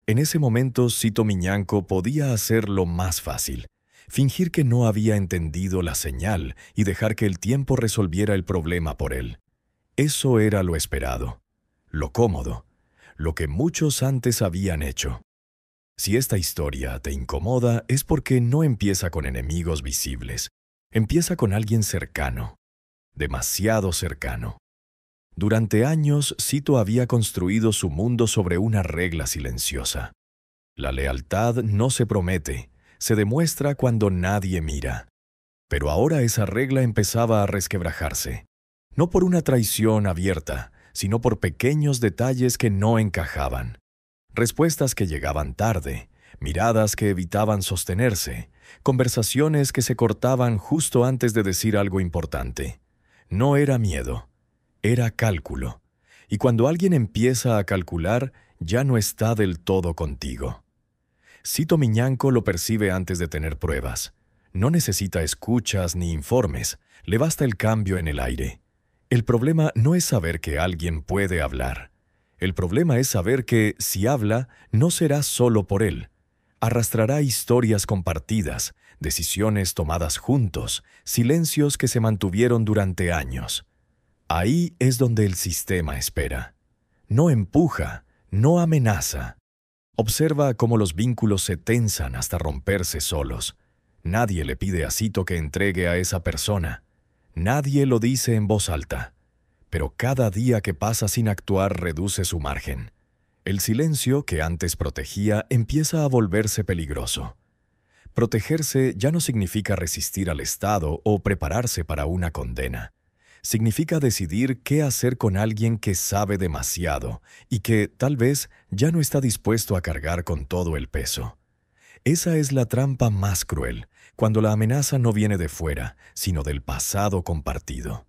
En ese momento, Sito Miñanco podía hacer lo más fácil, fingir que no había entendido la señal y dejar que el tiempo resolviera el problema por él. Eso era lo esperado, lo cómodo, lo que muchos antes habían hecho. Si esta historia te incomoda es porque no empieza con enemigos visibles, empieza con alguien cercano, demasiado cercano. Durante años, Sito había construido su mundo sobre una regla silenciosa. La lealtad no se promete, se demuestra cuando nadie mira. Pero ahora esa regla empezaba a resquebrajarse. No por una traición abierta, sino por pequeños detalles que no encajaban. Respuestas que llegaban tarde, miradas que evitaban sostenerse, conversaciones que se cortaban justo antes de decir algo importante. No era miedo. Era cálculo, y cuando alguien empieza a calcular, ya no está del todo contigo. Sito Miñanco lo percibe antes de tener pruebas. No necesita escuchas ni informes, le basta el cambio en el aire. El problema no es saber que alguien puede hablar. El problema es saber que, si habla, no será solo por él. Arrastrará historias compartidas, decisiones tomadas juntos, silencios que se mantuvieron durante años. Ahí es donde el sistema espera. No empuja, no amenaza. Observa cómo los vínculos se tensan hasta romperse solos. Nadie le pide a Sito que entregue a esa persona. Nadie lo dice en voz alta. Pero cada día que pasa sin actuar reduce su margen. El silencio que antes protegía empieza a volverse peligroso. Protegerse ya no significa resistir al Estado o prepararse para una condena. Significa decidir qué hacer con alguien que sabe demasiado y que, tal vez, ya no está dispuesto a cargar con todo el peso. Esa es la trampa más cruel, cuando la amenaza no viene de fuera, sino del pasado compartido.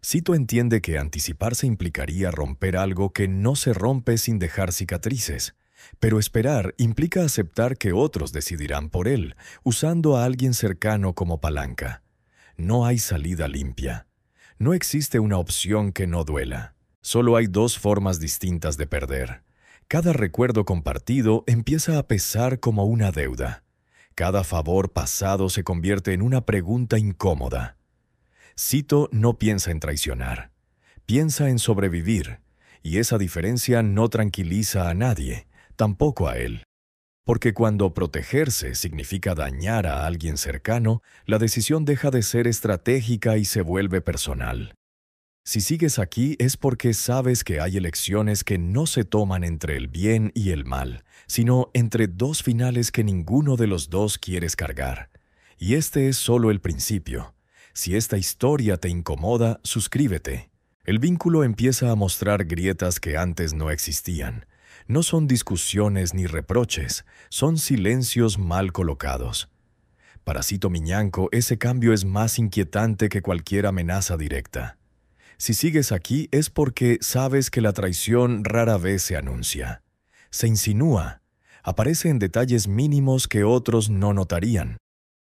Sito entiende que anticiparse implicaría romper algo que no se rompe sin dejar cicatrices, pero esperar implica aceptar que otros decidirán por él, usando a alguien cercano como palanca. No hay salida limpia. No existe una opción que no duela. Solo hay dos formas distintas de perder. Cada recuerdo compartido empieza a pesar como una deuda. Cada favor pasado se convierte en una pregunta incómoda. Sito no piensa en traicionar. Piensa en sobrevivir. Y esa diferencia no tranquiliza a nadie, tampoco a él. Porque cuando protegerse significa dañar a alguien cercano, la decisión deja de ser estratégica y se vuelve personal. Si sigues aquí es porque sabes que hay elecciones que no se toman entre el bien y el mal, sino entre dos finales que ninguno de los dos quieres cargar. Y este es solo el principio. Si esta historia te incomoda, suscríbete. El vínculo empieza a mostrar grietas que antes no existían. No son discusiones ni reproches, son silencios mal colocados. Para Sito Miñanco, ese cambio es más inquietante que cualquier amenaza directa. Si sigues aquí es porque sabes que la traición rara vez se anuncia. Se insinúa, aparece en detalles mínimos que otros no notarían.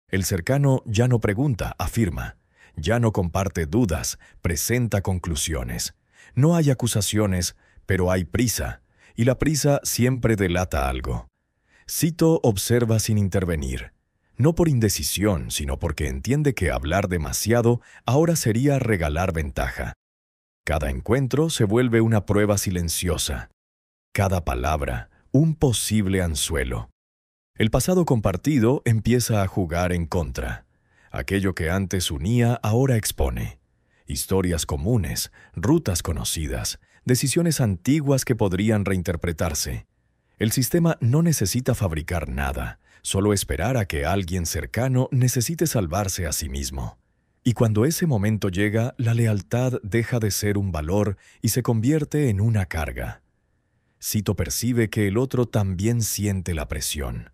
El cercano ya no pregunta, afirma. Ya no comparte dudas, presenta conclusiones. No hay acusaciones, pero hay prisa. Y la prisa siempre delata algo. Sito observa sin intervenir, no por indecisión, sino porque entiende que hablar demasiado ahora sería regalar ventaja. Cada encuentro se vuelve una prueba silenciosa. Cada palabra, un posible anzuelo. El pasado compartido empieza a jugar en contra. Aquello que antes unía ahora expone. Historias comunes, rutas conocidas, decisiones antiguas que podrían reinterpretarse. El sistema no necesita fabricar nada, solo esperar a que alguien cercano necesite salvarse a sí mismo. Y cuando ese momento llega, la lealtad deja de ser un valor y se convierte en una carga. Sito percibe que el otro también siente la presión.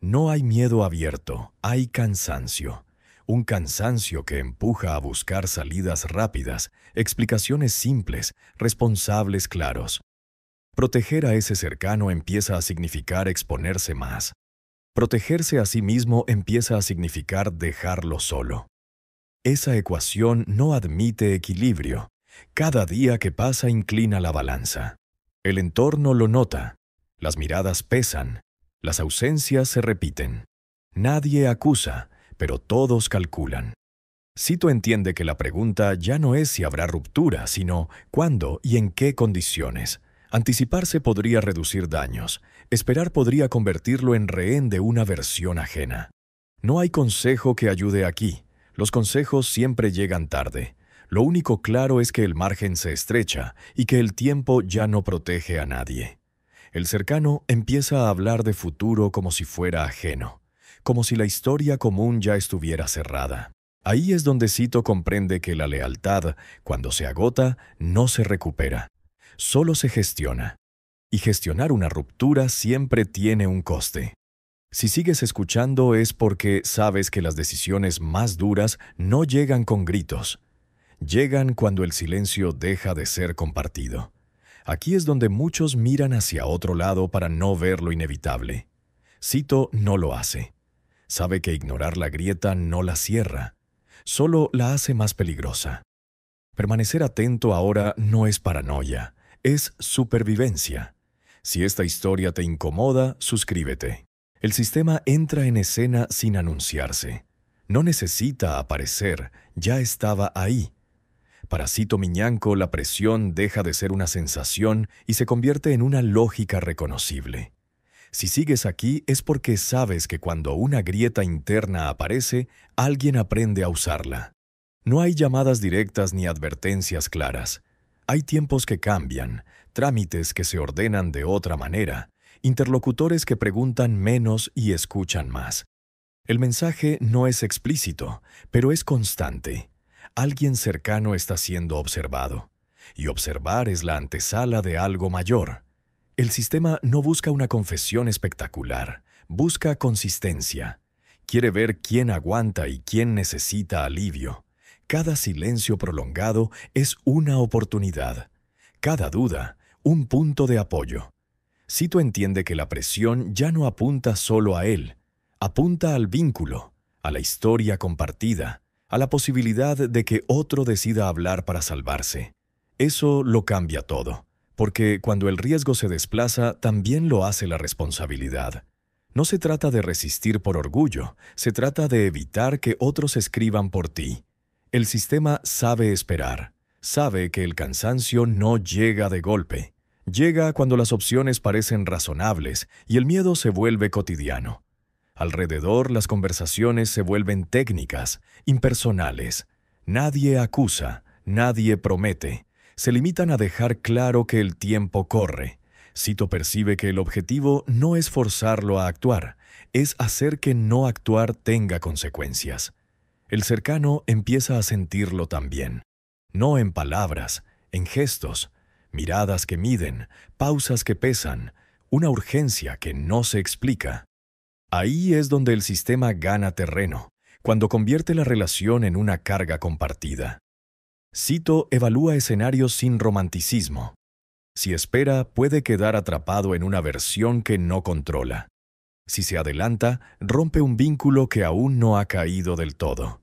No hay miedo abierto, hay cansancio. Un cansancio que empuja a buscar salidas rápidas, explicaciones simples, responsables claros. Proteger a ese cercano empieza a significar exponerse más. Protegerse a sí mismo empieza a significar dejarlo solo. Esa ecuación no admite equilibrio. Cada día que pasa inclina la balanza. El entorno lo nota. Las miradas pesan, las ausencias se repiten. Nadie acusa, pero todos calculan. Cito entiende que la pregunta ya no es si habrá ruptura, sino cuándo y en qué condiciones. Anticiparse podría reducir daños. Esperar podría convertirlo en rehén de una versión ajena. No hay consejo que ayude aquí. Los consejos siempre llegan tarde. Lo único claro es que el margen se estrecha y que el tiempo ya no protege a nadie. El cercano empieza a hablar de futuro como si fuera ajeno, como si la historia común ya estuviera cerrada. Ahí es donde Cito comprende que la lealtad, cuando se agota, no se recupera, solo se gestiona. Y gestionar una ruptura siempre tiene un coste. Si sigues escuchando es porque sabes que las decisiones más duras no llegan con gritos. Llegan cuando el silencio deja de ser compartido. Aquí es donde muchos miran hacia otro lado para no ver lo inevitable. Cito no lo hace. Sabe que ignorar la grieta no la cierra, solo la hace más peligrosa. Permanecer atento ahora no es paranoia, es supervivencia. Si esta historia te incomoda, suscríbete. El sistema entra en escena sin anunciarse. No necesita aparecer, ya estaba ahí. Para Cito Miñanco, la presión deja de ser una sensación y se convierte en una lógica reconocible. Si sigues aquí es porque sabes que cuando una grieta interna aparece, alguien aprende a usarla. No hay llamadas directas ni advertencias claras. Hay tiempos que cambian, trámites que se ordenan de otra manera, interlocutores que preguntan menos y escuchan más. El mensaje no es explícito, pero es constante. Alguien cercano está siendo observado, y observar es la antesala de algo mayor. El sistema no busca una confesión espectacular, busca consistencia. Quiere ver quién aguanta y quién necesita alivio. Cada silencio prolongado es una oportunidad. Cada duda, un punto de apoyo. Cito entiende que la presión ya no apunta solo a él, apunta al vínculo, a la historia compartida, a la posibilidad de que otro decida hablar para salvarse. Eso lo cambia todo, porque cuando el riesgo se desplaza, también lo hace la responsabilidad. No se trata de resistir por orgullo, se trata de evitar que otros escriban por ti. El sistema sabe esperar, sabe que el cansancio no llega de golpe. Llega cuando las opciones parecen razonables y el miedo se vuelve cotidiano. Alrededor, las conversaciones se vuelven técnicas, impersonales. Nadie acusa, nadie promete. Se limitan a dejar claro que el tiempo corre. Cito percibe que el objetivo no es forzarlo a actuar, es hacer que no actuar tenga consecuencias. El cercano empieza a sentirlo también. No en palabras, en gestos, miradas que miden, pausas que pesan, una urgencia que no se explica. Ahí es donde el sistema gana terreno, cuando convierte la relación en una carga compartida. Cito evalúa escenarios sin romanticismo. Si espera, puede quedar atrapado en una versión que no controla. Si se adelanta, rompe un vínculo que aún no ha caído del todo.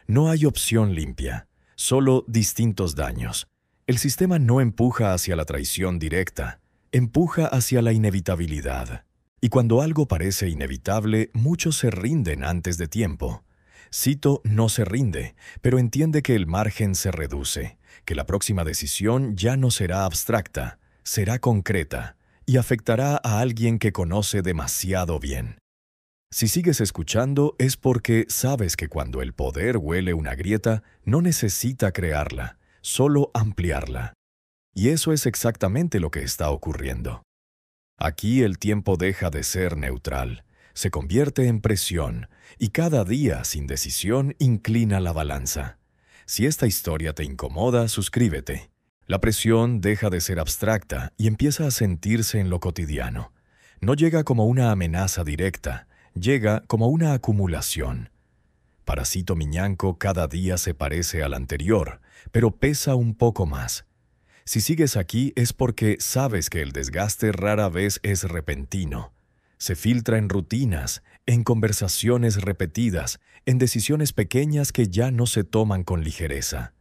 No hay opción limpia, solo distintos daños. El sistema no empuja hacia la traición directa, empuja hacia la inevitabilidad. Y cuando algo parece inevitable, muchos se rinden antes de tiempo. Cito no se rinde, pero entiende que el margen se reduce, que la próxima decisión ya no será abstracta, será concreta, y afectará a alguien que conoce demasiado bien. Si sigues escuchando es porque sabes que cuando el poder huele una grieta, no necesita crearla, solo ampliarla. Y eso es exactamente lo que está ocurriendo. Aquí el tiempo deja de ser neutral, se convierte en presión, y cada día sin decisión inclina la balanza. Si esta historia te incomoda, suscríbete. La presión deja de ser abstracta y empieza a sentirse en lo cotidiano. No llega como una amenaza directa, llega como una acumulación. Para Cito Miñanco, cada día se parece al anterior, pero pesa un poco más. Si sigues aquí es porque sabes que el desgaste rara vez es repentino. Se filtra en rutinas, en conversaciones repetidas, en decisiones pequeñas que ya no se toman con ligereza.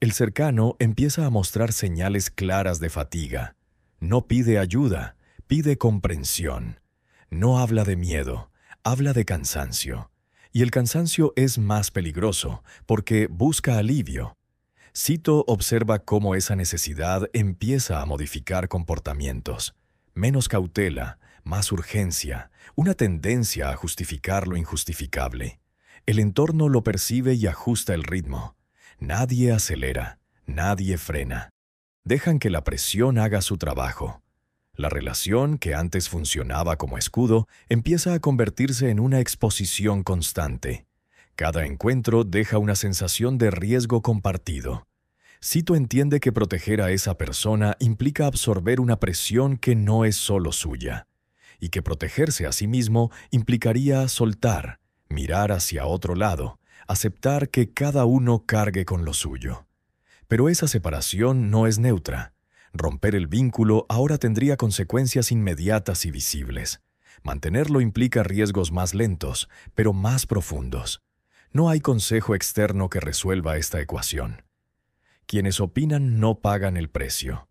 El cercano empieza a mostrar señales claras de fatiga. No pide ayuda, pide comprensión. No habla de miedo, habla de cansancio. Y el cansancio es más peligroso, porque busca alivio. Cito observa cómo esa necesidad empieza a modificar comportamientos. Menos cautela, más urgencia, una tendencia a justificar lo injustificable. El entorno lo percibe y ajusta el ritmo. Nadie acelera, nadie frena. Dejan que la presión haga su trabajo. La relación, que antes funcionaba como escudo, empieza a convertirse en una exposición constante. Cada encuentro deja una sensación de riesgo compartido. Cito entiende que proteger a esa persona implica absorber una presión que no es solo suya, y que protegerse a sí mismo implicaría soltar, mirar hacia otro lado, aceptar que cada uno cargue con lo suyo. Pero esa separación no es neutra. Romper el vínculo ahora tendría consecuencias inmediatas y visibles. Mantenerlo implica riesgos más lentos, pero más profundos. No hay consejo externo que resuelva esta ecuación. Quienes opinan no pagan el precio.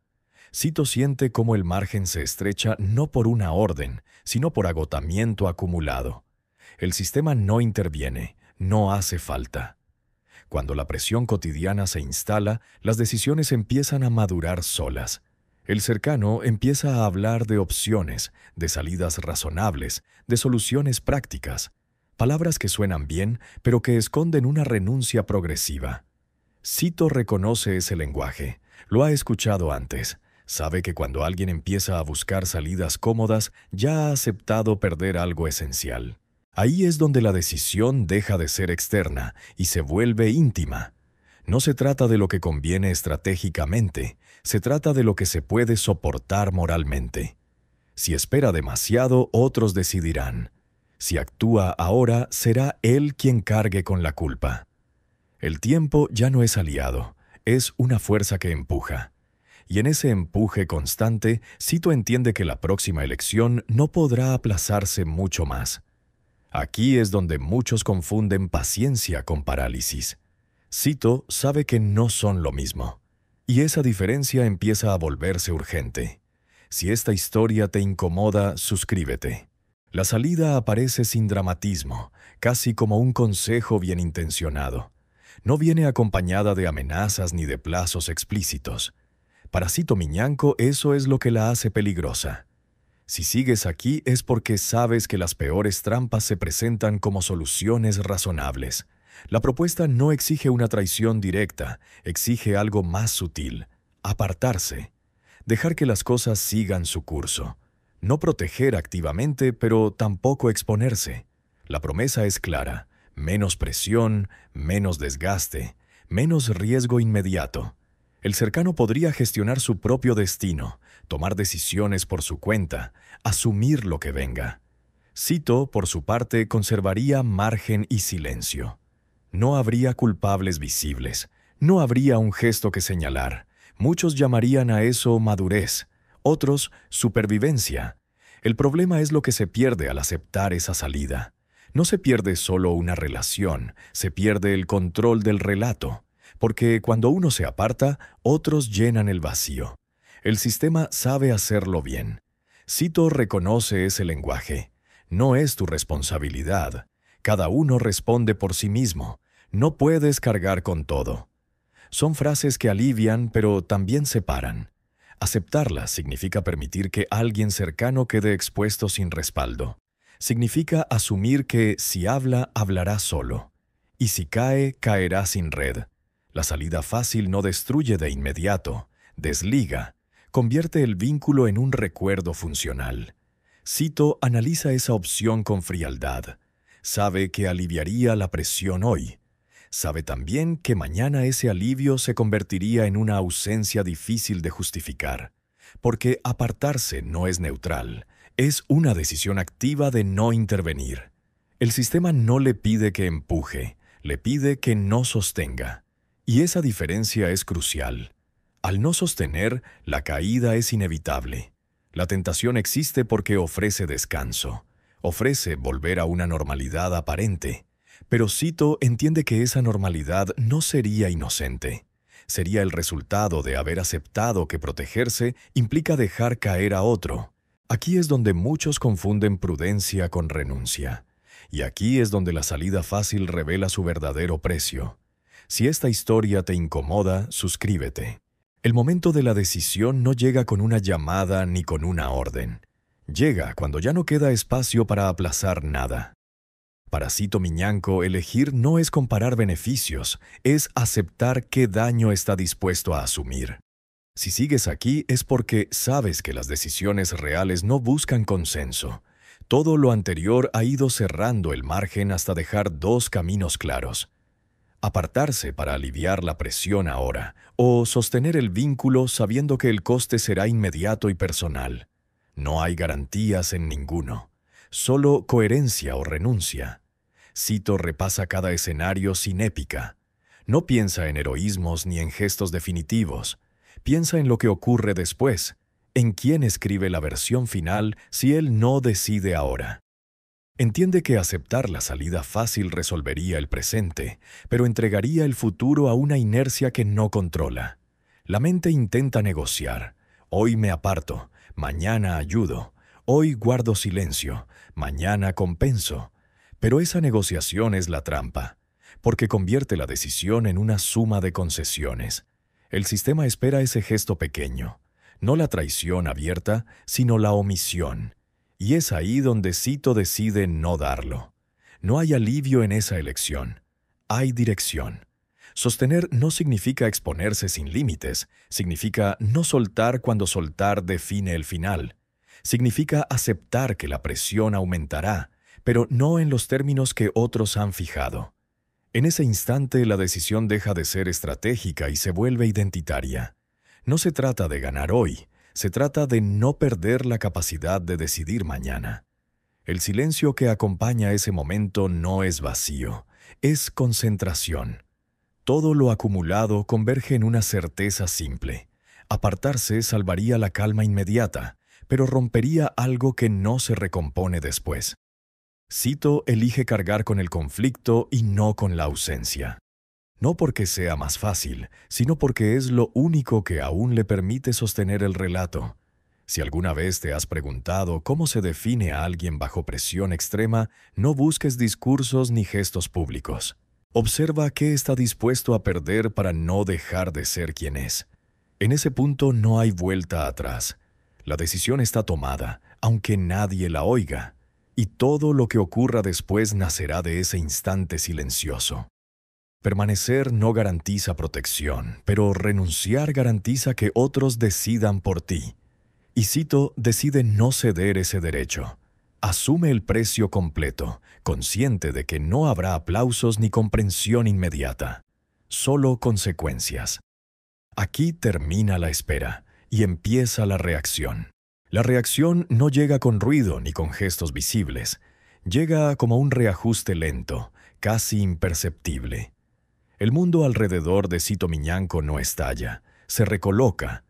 Cito siente cómo el margen se estrecha no por una orden, sino por agotamiento acumulado. El sistema no interviene, no hace falta. Cuando la presión cotidiana se instala, las decisiones empiezan a madurar solas. El cercano empieza a hablar de opciones, de salidas razonables, de soluciones prácticas. Palabras que suenan bien, pero que esconden una renuncia progresiva. Cito reconoce ese lenguaje. Lo ha escuchado antes. Sabe que cuando alguien empieza a buscar salidas cómodas, ya ha aceptado perder algo esencial. Ahí es donde la decisión deja de ser externa y se vuelve íntima. No se trata de lo que conviene estratégicamente, se trata de lo que se puede soportar moralmente. Si espera demasiado, otros decidirán. Si actúa ahora, será él quien cargue con la culpa. El tiempo ya no es aliado, es una fuerza que empuja. Y en ese empuje constante, Cito entiende que la próxima elección no podrá aplazarse mucho más. Aquí es donde muchos confunden paciencia con parálisis. Cito sabe que no son lo mismo. Y esa diferencia empieza a volverse urgente. Si esta historia te incomoda, suscríbete. La salida aparece sin dramatismo, casi como un consejo bien intencionado. No viene acompañada de amenazas ni de plazos explícitos. Para Cito Miñanco, eso es lo que la hace peligrosa. Si sigues aquí es porque sabes que las peores trampas se presentan como soluciones razonables. La propuesta no exige una traición directa, exige algo más sutil: apartarse, dejar que las cosas sigan su curso. No proteger activamente, pero tampoco exponerse. La promesa es clara: menos presión, menos desgaste, menos riesgo inmediato. El cercano podría gestionar su propio destino, tomar decisiones por su cuenta, asumir lo que venga. Cito, por su parte, conservaría margen y silencio. No habría culpables visibles, no habría un gesto que señalar. Muchos llamarían a eso madurez, otros supervivencia. El problema es lo que se pierde al aceptar esa salida. No se pierde solo una relación, se pierde el control del relato. Porque cuando uno se aparta, otros llenan el vacío. El sistema sabe hacerlo bien. Cito reconoce ese lenguaje. No es tu responsabilidad. Cada uno responde por sí mismo. No puedes cargar con todo. Son frases que alivian, pero también separan. Aceptarlas significa permitir que alguien cercano quede expuesto sin respaldo. Significa asumir que si habla, hablará solo. Y si cae, caerá sin red. La salida fácil no destruye de inmediato, desliga, convierte el vínculo en un recuerdo funcional. Cito analiza esa opción con frialdad. Sabe que aliviaría la presión hoy. Sabe también que mañana ese alivio se convertiría en una ausencia difícil de justificar. Porque apartarse no es neutral, es una decisión activa de no intervenir. El sistema no le pide que empuje, le pide que no sostenga. Y esa diferencia es crucial. Al no sostener, la caída es inevitable. La tentación existe porque ofrece descanso, ofrece volver a una normalidad aparente. Pero Cito entiende que esa normalidad no sería inocente. Sería el resultado de haber aceptado que protegerse implica dejar caer a otro. Aquí es donde muchos confunden prudencia con renuncia. Y aquí es donde la salida fácil revela su verdadero precio. Si esta historia te incomoda, suscríbete. El momento de la decisión no llega con una llamada ni con una orden. Llega cuando ya no queda espacio para aplazar nada. Para Cito Miñanco, elegir no es comparar beneficios, es aceptar qué daño está dispuesto a asumir. Si sigues aquí es porque sabes que las decisiones reales no buscan consenso. Todo lo anterior ha ido cerrando el margen hasta dejar dos caminos claros. Apartarse para aliviar la presión ahora, o sostener el vínculo sabiendo que el coste será inmediato y personal. No hay garantías en ninguno, solo coherencia o renuncia. Cito repasa cada escenario sin épica. No piensa en heroísmos ni en gestos definitivos. Piensa en lo que ocurre después, en quién escribe la versión final si él no decide ahora. Entiende que aceptar la salida fácil resolvería el presente, pero entregaría el futuro a una inercia que no controla. La mente intenta negociar. Hoy me aparto, mañana ayudo. Hoy guardo silencio, mañana compenso. Pero esa negociación es la trampa, porque convierte la decisión en una suma de concesiones. El sistema espera ese gesto pequeño, no la traición abierta, sino la omisión. Y es ahí donde Cito decide no darlo. No hay alivio en esa elección. Hay dirección. Sostener no significa exponerse sin límites, significa no soltar cuando soltar define el final. Significa aceptar que la presión aumentará, pero no en los términos que otros han fijado. En ese instante la decisión deja de ser estratégica y se vuelve identitaria. No se trata de ganar hoy, se trata de no perder la capacidad de decidir mañana. El silencio que acompaña ese momento no es vacío, es concentración. Todo lo acumulado converge en una certeza simple. Apartarse salvaría la calma inmediata, pero rompería algo que no se recompone después. Cito elige cargar con el conflicto y no con la ausencia. No porque sea más fácil, sino porque es lo único que aún le permite sostener el relato. Si alguna vez te has preguntado cómo se define a alguien bajo presión extrema, no busques discursos ni gestos públicos. Observa qué está dispuesto a perder para no dejar de ser quien es. En ese punto no hay vuelta atrás. La decisión está tomada, aunque nadie la oiga. Y todo lo que ocurra después nacerá de ese instante silencioso. Permanecer no garantiza protección, pero renunciar garantiza que otros decidan por ti. Y Cito decide no ceder ese derecho. Asume el precio completo, consciente de que no habrá aplausos ni comprensión inmediata. Solo consecuencias. Aquí termina la espera y empieza la reacción. La reacción no llega con ruido ni con gestos visibles. Llega como un reajuste lento, casi imperceptible. El mundo alrededor de Cito Miñanco no estalla, se recoloca.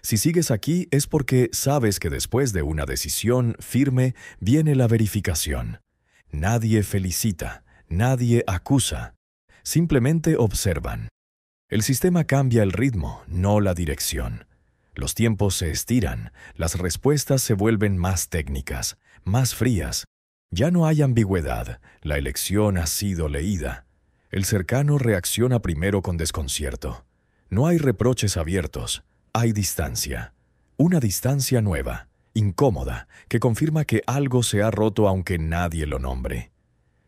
Si sigues aquí es porque sabes que después de una decisión firme viene la verificación. Nadie felicita, nadie acusa. Simplemente observan. El sistema cambia el ritmo, no la dirección. Los tiempos se estiran, las respuestas se vuelven más técnicas, más frías. Ya no hay ambigüedad, la elección ha sido leída. El cercano reacciona primero con desconcierto. No hay reproches abiertos, hay distancia. Una distancia nueva, incómoda, que confirma que algo se ha roto aunque nadie lo nombre.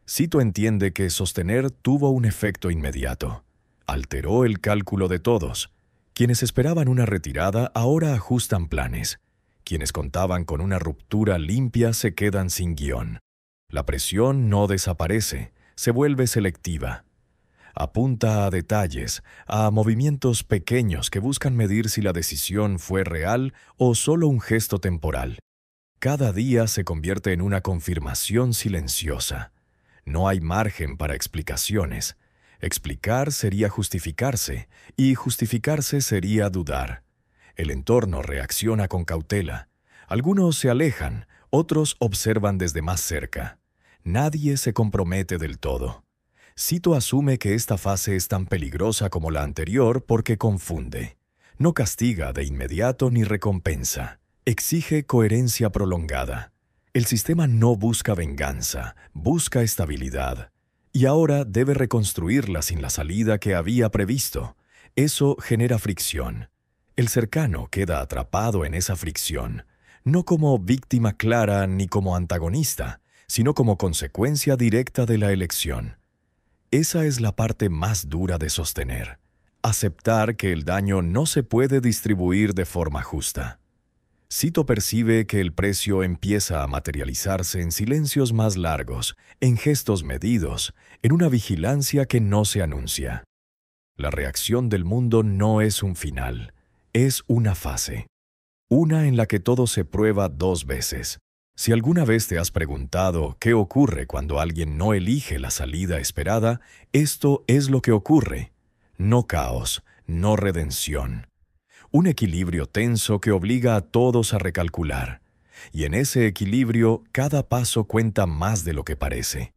Cito entiende que sostener tuvo un efecto inmediato. Alteró el cálculo de todos. Quienes esperaban una retirada ahora ajustan planes. Quienes contaban con una ruptura limpia se quedan sin guión. La presión no desaparece, se vuelve selectiva. Apunta a detalles, a movimientos pequeños que buscan medir si la decisión fue real o solo un gesto temporal. Cada día se convierte en una confirmación silenciosa. No hay margen para explicaciones. Explicar sería justificarse, y justificarse sería dudar. El entorno reacciona con cautela. Algunos se alejan, otros observan desde más cerca. Nadie se compromete del todo. Cito asume que esta fase es tan peligrosa como la anterior porque confunde. No castiga de inmediato ni recompensa. Exige coherencia prolongada. El sistema no busca venganza, busca estabilidad. Y ahora debe reconstruirla sin la salida que había previsto. Eso genera fricción. El cercano queda atrapado en esa fricción, no como víctima clara ni como antagonista, sino como consecuencia directa de la elección. Esa es la parte más dura de sostener. Aceptar que el daño no se puede distribuir de forma justa. Cito percibe que el precio empieza a materializarse en silencios más largos, en gestos medidos, en una vigilancia que no se anuncia. La reacción del mundo no es un final, es una fase. Una en la que todo se prueba 2 veces. Si alguna vez te has preguntado qué ocurre cuando alguien no elige la salida esperada, esto es lo que ocurre. No caos, no redención. Un equilibrio tenso que obliga a todos a recalcular. Y en ese equilibrio, cada paso cuenta más de lo que parece.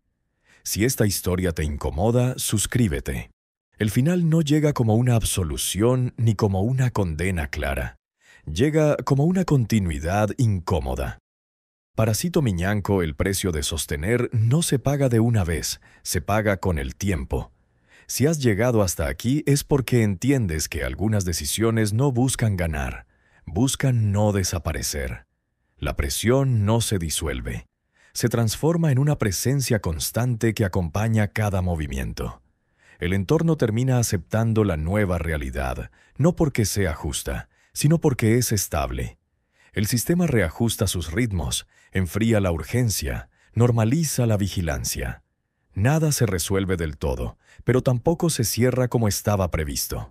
Si esta historia te incomoda, suscríbete. El final no llega como una absolución ni como una condena clara. Llega como una continuidad incómoda. Para Cito Miñanco, el precio de sostener no se paga de una vez, se paga con el tiempo. Si has llegado hasta aquí es porque entiendes que algunas decisiones no buscan ganar, buscan no desaparecer. La presión no se disuelve, se transforma en una presencia constante que acompaña cada movimiento. El entorno termina aceptando la nueva realidad, no porque sea justa, sino porque es estable. El sistema reajusta sus ritmos, enfría la urgencia, normaliza la vigilancia. Nada se resuelve del todo, pero tampoco se cierra como estaba previsto.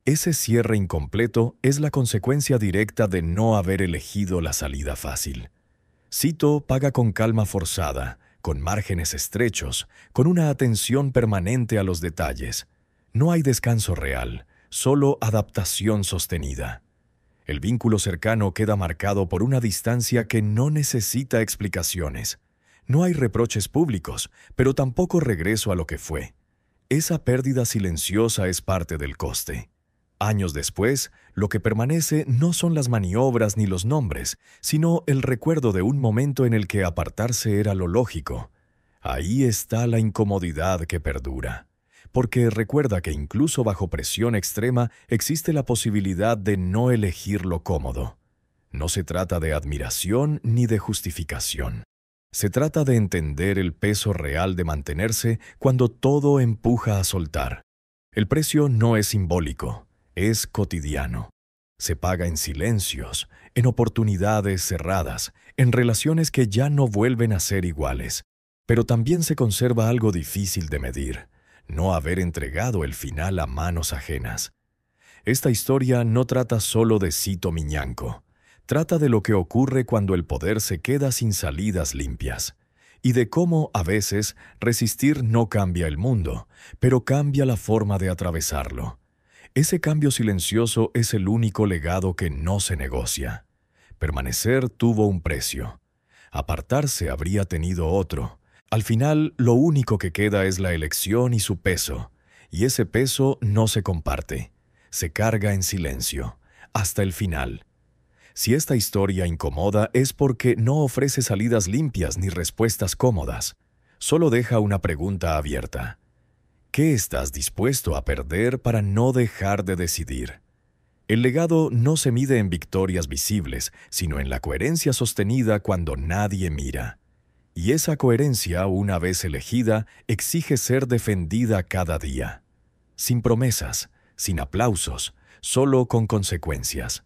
Ese cierre incompleto es la consecuencia directa de no haber elegido la salida fácil. Cito paga con calma forzada, con márgenes estrechos, con una atención permanente a los detalles. No hay descanso real, solo adaptación sostenida. El vínculo cercano queda marcado por una distancia que no necesita explicaciones. No hay reproches públicos, pero tampoco regreso a lo que fue. Esa pérdida silenciosa es parte del coste. Años después, lo que permanece no son las maniobras ni los nombres, sino el recuerdo de un momento en el que apartarse era lo lógico. Ahí está la incomodidad que perdura. Porque recuerda que incluso bajo presión extrema existe la posibilidad de no elegir lo cómodo. No se trata de admiración ni de justificación. Se trata de entender el peso real de mantenerse cuando todo empuja a soltar. El precio no es simbólico, es cotidiano. Se paga en silencios, en oportunidades cerradas, en relaciones que ya no vuelven a ser iguales. Pero también se conserva algo difícil de medir: no haber entregado el final a manos ajenas. Esta historia no trata solo de Cito Miñanco. Trata de lo que ocurre cuando el poder se queda sin salidas limpias, y de cómo, a veces, resistir no cambia el mundo, pero cambia la forma de atravesarlo. Ese cambio silencioso es el único legado que no se negocia. Permanecer tuvo un precio. Apartarse habría tenido otro. Al final, lo único que queda es la elección y su peso, y ese peso no se comparte. Se carga en silencio, hasta el final. Si esta historia incomoda es porque no ofrece salidas limpias ni respuestas cómodas. Solo deja una pregunta abierta. ¿Qué estás dispuesto a perder para no dejar de decidir? El legado no se mide en victorias visibles, sino en la coherencia sostenida cuando nadie mira. Y esa coherencia, una vez elegida, exige ser defendida cada día. Sin promesas, sin aplausos, solo con consecuencias.